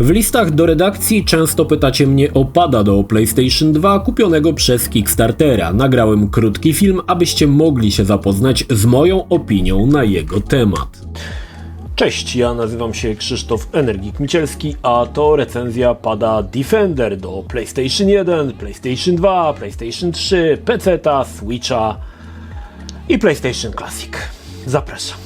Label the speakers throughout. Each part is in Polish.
Speaker 1: W listach do redakcji często pytacie mnie o pada do PlayStation 2 kupionego przez Kickstartera. Nagrałem krótki film, abyście mogli się zapoznać z moją opinią na jego temat. Cześć, ja nazywam się Krzysztof Energik-Micielski, a to recenzja pada Defender do PlayStation 1, PlayStation 2, PlayStation 3, PC-ta, Switcha i PlayStation Classic. Zapraszam.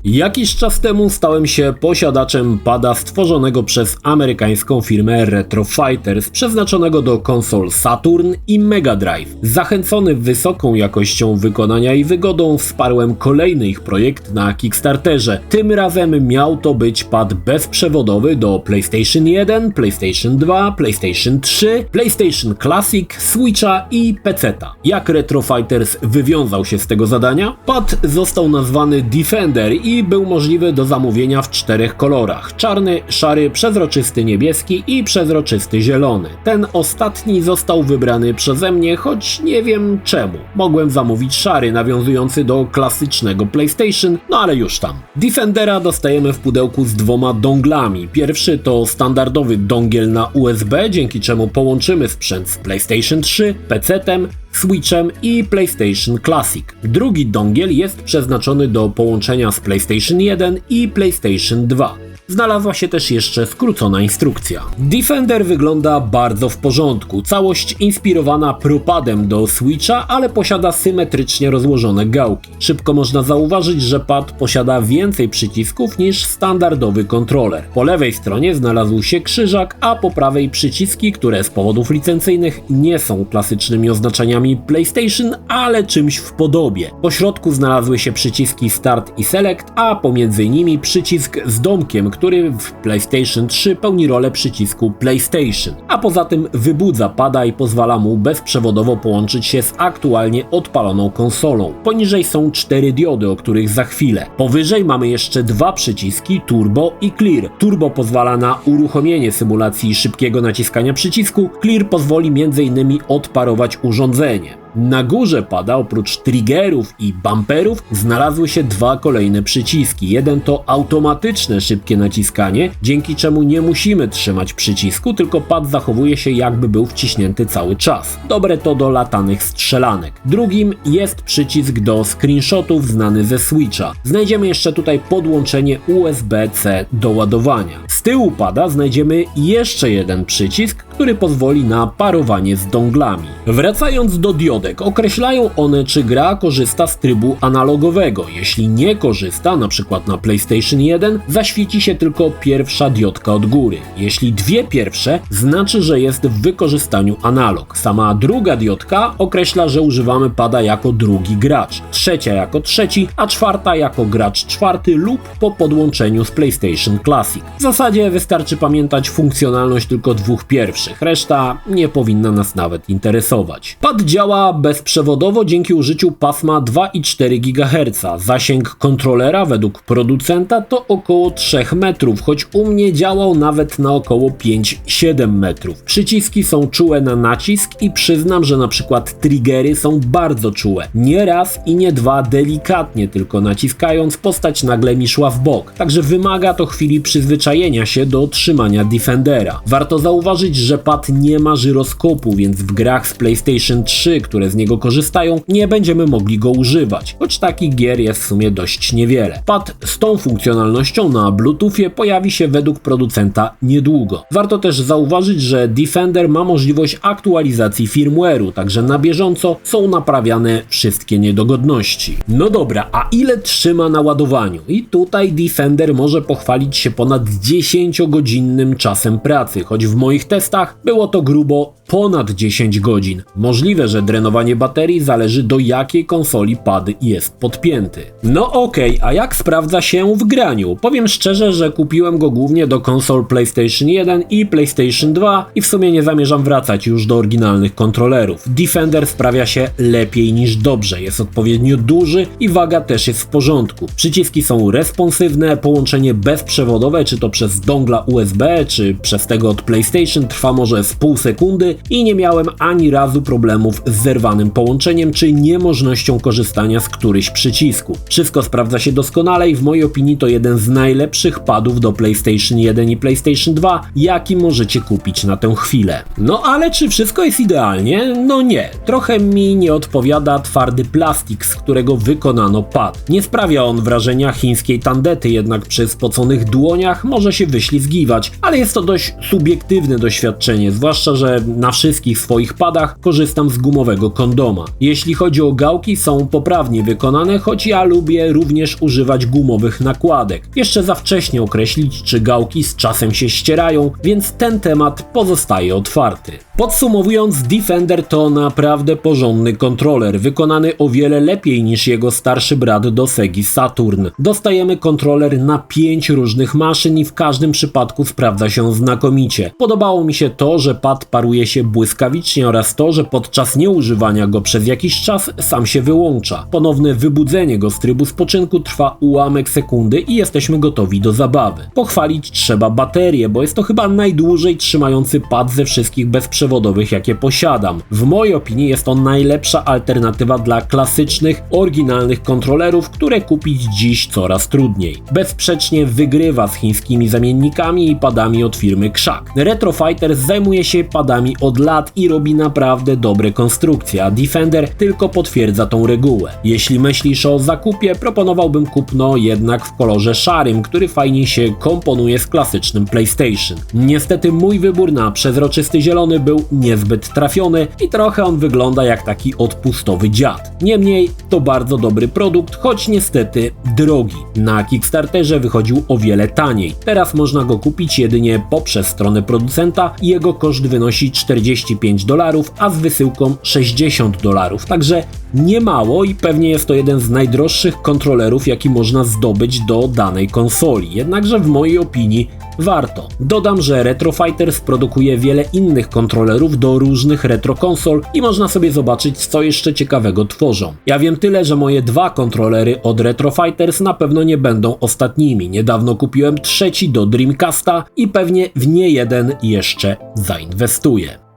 Speaker 1: Jakiś czas temu stałem się posiadaczem pada stworzonego przez amerykańską firmę Retro Fighters, przeznaczonego do konsol Saturn i Mega Drive. Zachęcony wysoką jakością wykonania i wygodą wsparłem kolejny ich projekt na Kickstarterze. Tym razem miał to być pad bezprzewodowy do PlayStation 1, PlayStation 2, PlayStation 3, PlayStation Classic, Switcha i PC-ta. Jak Retro Fighters wywiązał się z tego zadania? Pad został nazwany Defender i był możliwy do zamówienia w 4 kolorach: czarny, szary, przezroczysty niebieski i przezroczysty zielony. Ten ostatni został wybrany przeze mnie, choć nie wiem czemu. Mogłem zamówić szary, nawiązujący do klasycznego PlayStation, no ale już tam. Defendera dostajemy w pudełku z 2 donglami. Pierwszy to standardowy dongiel na USB, dzięki czemu połączymy sprzęt z PlayStation 3, PC-tem, Switchem i PlayStation Classic. Drugi dongiel jest przeznaczony do połączenia z PlayStation 1 i PlayStation 2. Znalazła się też jeszcze skrócona instrukcja. Defender wygląda bardzo w porządku. Całość inspirowana propadem do Switcha, ale posiada symetrycznie rozłożone gałki. Szybko można zauważyć, że pad posiada więcej przycisków niż standardowy kontroler. Po lewej stronie znalazł się krzyżak, a po prawej przyciski, które z powodów licencyjnych nie są klasycznymi oznaczeniami PlayStation, ale czymś w podobie. Po środku znalazły się przyciski Start i Select, a pomiędzy nimi przycisk z domkiem, który w PlayStation 3 pełni rolę przycisku PlayStation, a poza tym wybudza pada i pozwala mu bezprzewodowo połączyć się z aktualnie odpaloną konsolą. Poniżej są 4 diody, o których za chwilę. Powyżej mamy jeszcze 2 przyciski Turbo i Clear. Turbo pozwala na uruchomienie symulacji szybkiego naciskania przycisku, Clear pozwoli m.in. odparować urządzenie. Na górze pada oprócz triggerów i bumperów znalazły się 2 kolejne przyciski. Jeden to automatyczne szybkie naciskanie, dzięki czemu nie musimy trzymać przycisku, tylko pad zachowuje się, jakby był wciśnięty cały czas. Dobre to do latanych strzelanek. Drugim jest przycisk do screenshotów znany ze Switcha. Znajdziemy jeszcze tutaj podłączenie USB-C do ładowania. Z tyłu pada znajdziemy jeszcze jeden przycisk, który pozwoli na parowanie z donglami. Wracając do diodek, określają one, czy gra korzysta z trybu analogowego. Jeśli nie korzysta, np. na PlayStation 1, zaświeci się tylko pierwsza diodka od góry. Jeśli 2 pierwsze, znaczy, że jest w wykorzystaniu analog. Sama druga diodka określa, że używamy pada jako drugi gracz, trzecia jako trzeci, a czwarta jako gracz czwarty lub po podłączeniu z PlayStation Classic. W zasadzie wystarczy pamiętać funkcjonalność tylko 2 pierwszych. Reszta nie powinna nas nawet interesować. Pad działa bezprzewodowo dzięki użyciu pasma 2,4 GHz. Zasięg kontrolera według producenta to około 3 metrów, choć u mnie działał nawet na około 5-7 metrów. Przyciski są czułe na nacisk i przyznam, że na przykład triggery są bardzo czułe. Nie raz i nie 2 delikatnie tylko naciskając, postać nagle mi szła w bok. Także wymaga to chwili przyzwyczajenia się do trzymania Defendera. Warto zauważyć, że pad nie ma żyroskopu, więc w grach z PlayStation 3, które z niego korzystają, nie będziemy mogli go używać, choć takich gier jest w sumie dość niewiele. Pad z tą funkcjonalnością na Bluetoothie pojawi się według producenta niedługo. Warto też zauważyć, że Defender ma możliwość aktualizacji firmware'u, także na bieżąco są naprawiane wszystkie niedogodności. No dobra, a ile trzyma na ładowaniu? I tutaj Defender może pochwalić się ponad 10-godzinnym czasem pracy, choć w moich testach było to grubo ponad 10 godzin. Możliwe, że drenowanie baterii zależy, do jakiej konsoli pad jest podpięty. No okej, a jak sprawdza się w graniu? Powiem szczerze, że kupiłem go głównie do konsol PlayStation 1 i PlayStation 2 i w sumie nie zamierzam wracać już do oryginalnych kontrolerów. Defender sprawia się lepiej niż dobrze, jest odpowiednio duży i waga też jest w porządku. Przyciski są responsywne, połączenie bezprzewodowe, czy to przez dongla USB, czy przez tego od PlayStation, trwa może z pół sekundy, i nie miałem ani razu problemów z zerwanym połączeniem czy niemożnością korzystania z którychś przycisków. Wszystko sprawdza się doskonale i w mojej opinii to jeden z najlepszych padów do PlayStation 1 i PlayStation 2, jaki możecie kupić na tę chwilę. No ale czy wszystko jest idealnie? No nie. Trochę mi nie odpowiada twardy plastik, z którego wykonano pad. Nie sprawia on wrażenia chińskiej tandety, jednak przy spoconych dłoniach może się wyślizgiwać, ale jest to dość subiektywne doświadczenie, zwłaszcza, że na wszystkich swoich padach korzystam z gumowego kondoma. Jeśli chodzi o gałki, są poprawnie wykonane, choć ja lubię również używać gumowych nakładek. Jeszcze za wcześnie określić, czy gałki z czasem się ścierają, więc ten temat pozostaje otwarty. Podsumowując, Defender to naprawdę porządny kontroler, wykonany o wiele lepiej niż jego starszy brat do Segi Saturn. Dostajemy kontroler na 5 różnych maszyn i w każdym przypadku sprawdza się znakomicie. Podobało mi się to, że pad paruje się błyskawicznie oraz to, że podczas nieużywania go przez jakiś czas sam się wyłącza. Ponowne wybudzenie go z trybu spoczynku trwa ułamek sekundy i jesteśmy gotowi do zabawy. Pochwalić trzeba baterię, bo jest to chyba najdłużej trzymający pad ze wszystkich bezprzewodowych, jakie posiadam. W mojej opinii jest to najlepsza alternatywa dla klasycznych, oryginalnych kontrolerów, które kupić dziś coraz trudniej. Bezsprzecznie wygrywa z chińskimi zamiennikami i padami od firmy Krzak. Retro Fighters zajmuje się padami od lat i robi naprawdę dobre konstrukcje, a Defender tylko potwierdza tą regułę. Jeśli myślisz o zakupie, proponowałbym kupno jednak w kolorze szarym, który fajnie się komponuje z klasycznym PlayStation. Niestety mój wybór na przezroczysty zielony był niezbyt trafiony i trochę on wygląda jak taki odpustowy dziad. Niemniej to bardzo dobry produkt, choć niestety drogi. Na Kickstarterze wychodził o wiele taniej. Teraz można go kupić jedynie poprzez stronę producenta i jego koszt wynosi $45, a z wysyłką $60. Także nie mało i pewnie jest to jeden z najdroższych kontrolerów, jaki można zdobyć do danej konsoli. Jednakże w mojej opinii warto. Dodam, że Retro Fighters produkuje wiele innych kontrolerów do różnych retro konsol i można sobie zobaczyć, co jeszcze ciekawego tworzą. Ja wiem tyle, że moje 2 kontrolery od Retro Fighters na pewno nie będą ostatnimi. Niedawno kupiłem 3 do Dreamcasta i pewnie w nie jeden jeszcze zainwestuję.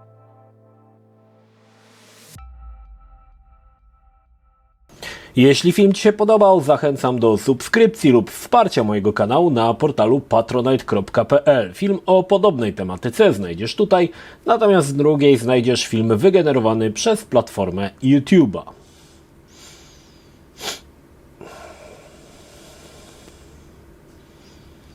Speaker 1: Jeśli film Ci się podobał, zachęcam do subskrypcji lub wsparcia mojego kanału na portalu patronite.pl. Film o podobnej tematyce znajdziesz tutaj, natomiast z drugiej znajdziesz film wygenerowany przez platformę YouTube'a.